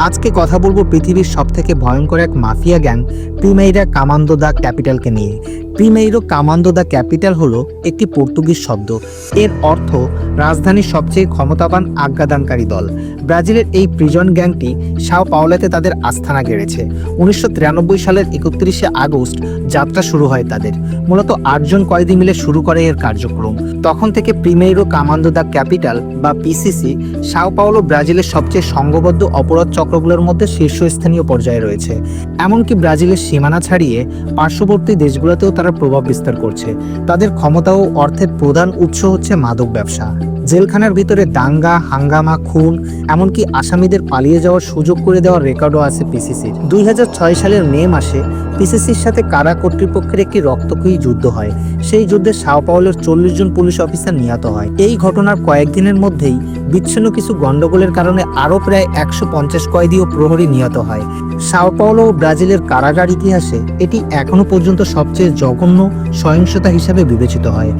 আজকে কথা বলবো পৃথিবীর সবথেকে ভয়ঙ্কর এক মাফিয়া গ্যাং প্রিমেইরা কামান্দো দা ক্যাপিটালকে নিয়ে। প্রিমেইরো কামান্দো দা ক্যাপিটাল হলো একটি পর্তুগিজ শব্দ। এর অর্থ রাজধানীর সবচেয়ে ক্ষমতাবান আজ্ঞাদানকারী দল। ব্রাজিলের এই প্রিজন গ্যাংটি সাও পাওলোতে তাদের আস্থানা গেড়েছে। 1993 সালের 31শে আগস্ট যাত্রা শুরু হয় তাদের। মূলত 8 জন কয়েদি মিলে শুরু করে এর কার্যক্রম। তখন থেকে প্রিমেইরো কামান্দো দা ক্যাপিটাল বা পিসিসি সাও পাওলো ব্রাজিলের সবচেয়ে সংঘবদ্ধ অপরাধ চক্রগুলোর মধ্যে শীর্ষস্থানীয় পর্যায়ে রয়েছে। এমনকি ব্রাজিলের সীমানা ছাড়িয়ে পার্শ্ববর্তী দেশগুলোতেও তারা প্রভাব বিস্তার করছে। তাদের ক্ষমতা ও অর্থের প্রধান উৎস হচ্ছে মাদক ব্যবসা। জেলখানার ভিতরে দাঙ্গা, হাঙ্গামা, খুন, এমনকি আসামিদের পালিয়ে যাওয়ার সুযোগ করে দেওয়ার রেকর্ডও আছে পিসিসির। 2006 সালের মে মাসে পিসিসির সাথে কারা কর্তৃপক্ষের একটি রক্তক্ষয়ী যুদ্ধ হয়। সেই যুদ্ধে সাও পাওলোর 40 জন পুলিশ অফিসার নিহত হয়। এই ঘটনার কয়েকদিনের মধ্যেই বিচ্ছিন্ন কিছু গন্ডগোলের কারণে আরও প্রায় 150 কয়েদি ও প্রহরী নিহত হয়। সাও পাওলো ও ব্রাজিলের কারাগার ইতিহাসে এটি এখনো পর্যন্ত সবচেয়ে জঘন্য সহিংসতা হিসাবে বিবেচিত হয়।